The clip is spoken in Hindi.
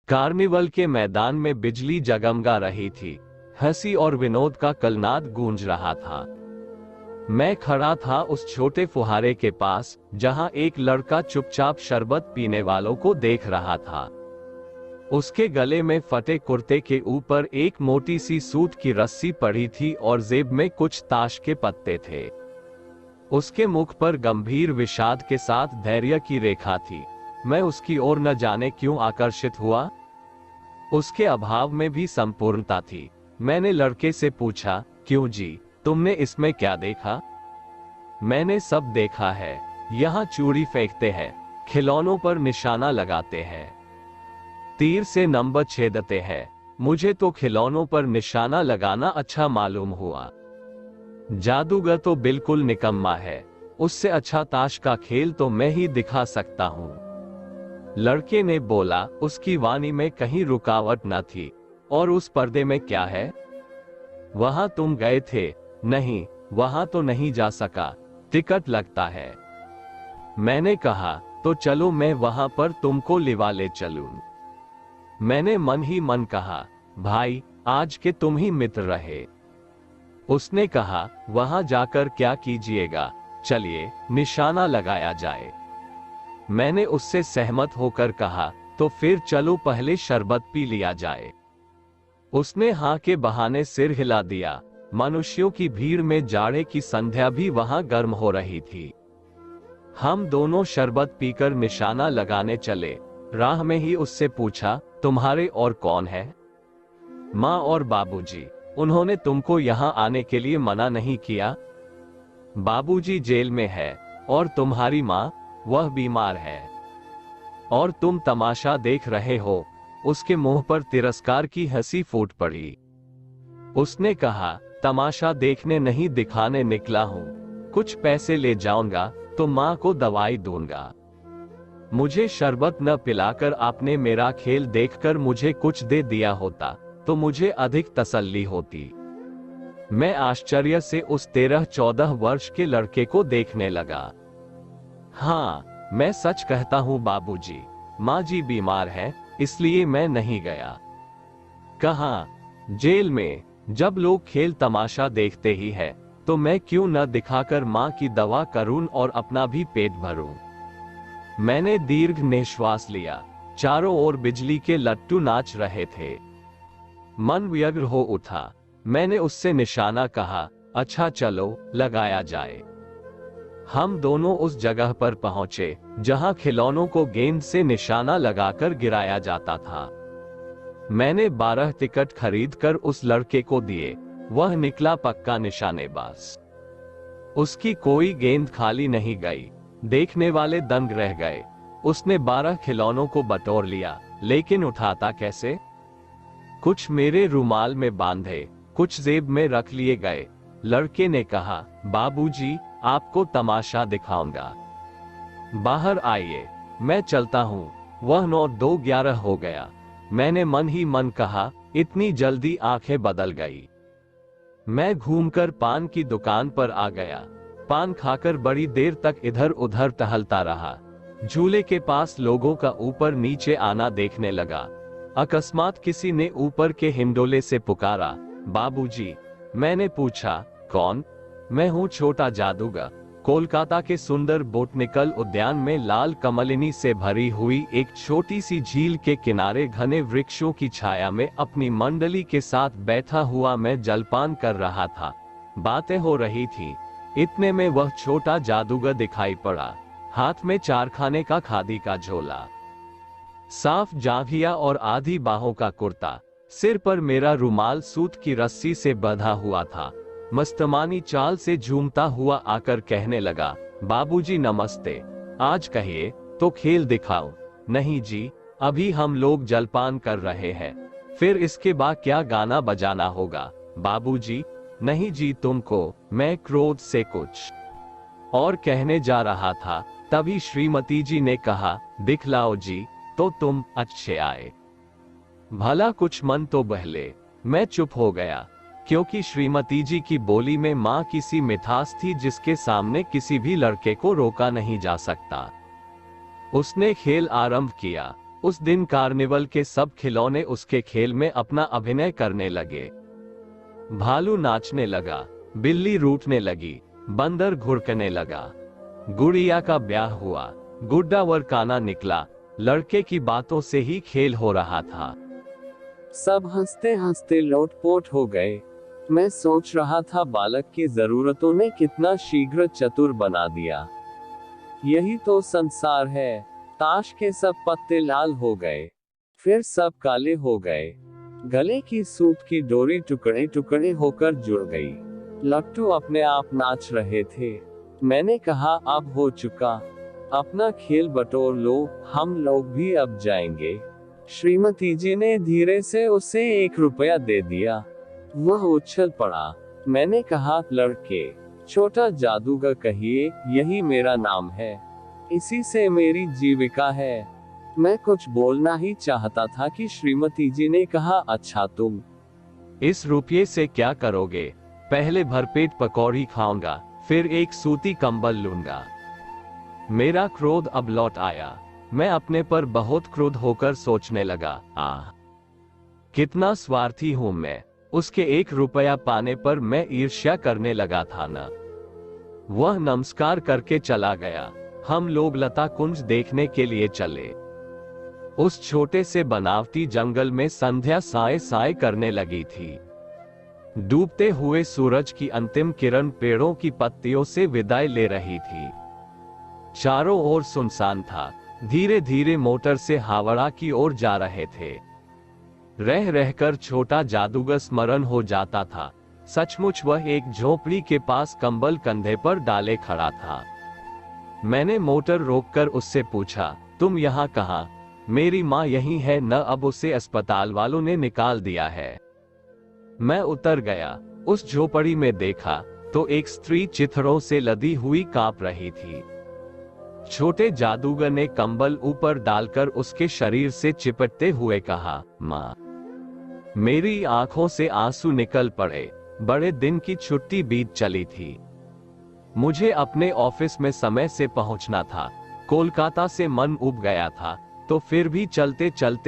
कार्निवल के मैदान में बिजली जगमगा रही थी। हंसी और विनोद का कलनाद गूंज रहा था। मैं खड़ा था उस छोटे फुहारे के पास, जहां एक लड़का चुपचाप शरबत पीने वालों को देख रहा था। उसके गले में फटे कुर्ते के ऊपर एक मोटी सी सूत की रस्सी पड़ी थी और जेब में कुछ ताश के पत्ते थे। उसके मुख पर गंभीर विषाद के साथ धैर्य की रेखा थी। मैं उसकी ओर न जाने क्यों आकर्षित हुआ। उसके अभाव में भी संपूर्णता थी। मैंने लड़के से पूछा, क्यों जी, तुमने इसमें क्या देखा? मैंने सब देखा है। यहाँ चूड़ी फेंकते हैं, खिलौनों पर निशाना लगाते हैं, तीर से नंबर छेदते हैं। मुझे तो खिलौनों पर निशाना लगाना अच्छा मालूम हुआ। जादूगर तो बिल्कुल निकम्मा है। उससे अच्छा ताश का खेल तो मैं ही दिखा सकता हूँ। लड़के ने बोला। उसकी वाणी में कहीं रुकावट न थी। और उस पर्दे में क्या है? वहां तुम गए थे? नहीं, वहां तो नहीं जा सका, टिकट लगता है। मैंने कहा, तो चलो मैं वहां पर तुमको लिवा ले चलूं। मैंने मन ही मन कहा, भाई आज के तुम ही मित्र रहे। उसने कहा, वहां जाकर क्या कीजिएगा, चलिए निशाना लगाया जाए। मैंने उससे सहमत होकर कहा, तो फिर चलो पहले शरबत पी लिया जाए। उसने हाँ के बहाने सिर हिला दिया। मनुष्यों की भीड़ में जाड़े की संध्या भी वहां गर्म हो रही थी। हम दोनों शरबत पीकर निशाना लगाने चले। राह में ही उससे पूछा, तुम्हारे और कौन है? माँ और बाबूजी। उन्होंने तुमको यहाँ आने के लिए मना नहीं किया? बाबूजी जेल में है। और तुम्हारी माँ? वह बीमार है। और तुम तमाशा देख रहे हो। उसके मुंह पर तिरस्कार की हंसी फूट पड़ी। उसने कहा, तमाशा देखने नहीं दिखाने निकला हूं। कुछ पैसे ले जाऊंगा तो माँ को दवाई दूंगा। मुझे शरबत न पिलाकर आपने मेरा खेल देखकर मुझे कुछ दे दिया होता तो मुझे अधिक तसल्ली होती। मैं आश्चर्य से उस 13-14 वर्ष के लड़के को देखने लगा। हाँ, मैं सच कहता हूँ बाबूजी, माँ जी बीमार है, इसलिए मैं नहीं गया। कहाँ? जेल में। जब लोग खेल तमाशा देखते ही है, तो मैं क्यों न दिखाकर माँ की दवा करूं और अपना भी पेट भरूं। मैंने दीर्घ निश्वास लिया। चारों ओर बिजली के लट्टू नाच रहे थे। मन व्यग्र हो उठा। मैंने उससे निशाना कहा, अच्छा चलो लगाया जाए। हम दोनों उस जगह पर पहुंचे जहां खिलौनों को गेंद से निशाना लगाकर गिराया जाता था। मैंने 12 टिकट खरीदकर उस लड़के को दिए। वह निकला पक्का निशानेबाज। उसकी कोई गेंद खाली नहीं गई। देखने वाले दंग रह गए। उसने 12 खिलौनों को बटोर लिया, लेकिन उठाता कैसे? कुछ मेरे रुमाल में बांधे, कुछ जेब में रख लिए गए। लड़के ने कहा, बाबूजी, आपको तमाशा दिखाऊंगा। बाहर आइए, मैं चलता हूँ। वह 9-2-11 हो गया। मैंने मन ही मन कहा, इतनी जल्दी आंखें बदल गई। मैं घूमकर पान की दुकान पर आ गया। पान खाकर बड़ी देर तक इधर उधर टहलता रहा। झूले के पास लोगों का ऊपर नीचे आना देखने लगा। अकस्मात किसी ने ऊपर के हिंडोले से पुकारा, बाबूजी। मैंने पूछा, कौन? मैं हूँ छोटा जादूगर। कोलकाता के सुंदर बोटनिकल उद्यान में लाल कमलिनी से भरी हुई एक छोटी सी झील के किनारे घने वृक्षों की छाया में अपनी मंडली के साथ बैठा हुआ मैं जलपान कर रहा था। बातें हो रही थी। इतने में वह छोटा जादूगर दिखाई पड़ा। हाथ में चारखाने का खादी का झोला, साफ जांघिया और आधी बाहों का कुर्ता। सिर पर मेरा रुमाल सूत की रस्सी से बंधा हुआ था। मस्तमानी चाल से झूमता हुआ आकर कहने लगा, बाबूजी नमस्ते। आज कहिए तो खेल दिखाऊं। नहीं जी, अभी हम लोग जलपान कर रहे हैं। फिर इसके बाद क्या गाना बजाना होगा? बाबूजी। नहीं जी तुमको। मैं क्रोध से कुछ और कहने जा रहा था, तभी श्रीमती जी ने कहा, दिखलाओ जी, तो तुम अच्छे आए। भला कुछ मन तो बहले। मैं चुप हो गया, क्योंकि श्रीमती जी की बोली में माँ की सी मिठास थी जिसके सामने किसी भी लड़के को रोका नहीं जा सकता। उसने खेल आरंभ किया। उस दिन कार्निवल के सब खिलौने उसके खेल में अपना अभिनय करने लगे। भालू नाचने लगा, बिल्ली रूठने लगी, बंदर घुड़कने लगा। गुड़िया का ब्याह हुआ, गुड्डा वर काना निकला। लड़के की बातों से ही खेल हो रहा था। सब हंसते हंसते लोटपोट हो गए। मैं सोच रहा था बालक की जरूरतों ने कितना शीघ्र चतुर बना दिया। यही तो संसार है। ताश के सब पत्ते लाल हो गए, फिर सब काले हो गए। गले की सूत की डोरी टुकड़े टुकड़े होकर जुड़ गई। लट्टू अपने आप नाच रहे थे। मैंने कहा, अब हो चुका, अपना खेल बटोर लो, हम लोग भी अब जाएंगे। श्रीमती जी ने धीरे से उसे 1 रुपया दे दिया। वह उछल पड़ा। मैंने कहा, लड़के, छोटा जादूगर कहिए, यही मेरा नाम है, इसी से मेरी जीविका है। मैं कुछ बोलना ही चाहता था कि श्रीमती जी ने कहा, अच्छा तुम इस रुपये से क्या करोगे? पहले भरपेट पकौड़ी खाऊंगा, फिर एक सूती कंबल लूंगा। मेरा क्रोध अब लौट आया। मैं अपने पर बहुत क्रोध होकर सोचने लगा, कितना स्वार्थी हूं मैं। उसके 1 रुपया पाने पर मैं ईर्ष्या करने लगा था ना। वह नमस्कार करके चला गया। हम लोग लता कुंज देखने के लिए चले। उस छोटे से बनावटी जंगल में संध्या साए साए करने लगी थी। डूबते हुए सूरज की अंतिम किरण पेड़ों की पत्तियों से विदाई ले रही थी। चारों ओर सुनसान था। धीरे धीरे मोटर से हावड़ा की ओर जा रहे थे। रह रहकर छोटा जादूगर स्मरण हो जाता था। सचमुच वह एक झोपड़ी के पास कंबल कंधे पर डाले खड़ा था। मैंने मोटर रोककर उससे पूछा, तुम यहाँ कहाँ? मेरी माँ यहीं है न, अब उसे अस्पताल वालों ने निकाल दिया है। मैं उतर गया। उस झोपड़ी में देखा तो एक स्त्री चिथड़ों से लदी हुई कांप रही थी। छोटे जादूगर ने कंबल ऊपर डालकर उसके शरीर से चिपटते हुए कहा, माँ। मेरी आंखों से आंसू निकल पड़े। बड़े दिन की छुट्टी बीत चली थी। मुझे अपने ऑफिस में समय से पहुंचना था। कोलकाता से मन उब गया था, तो फिर भी चलते चलते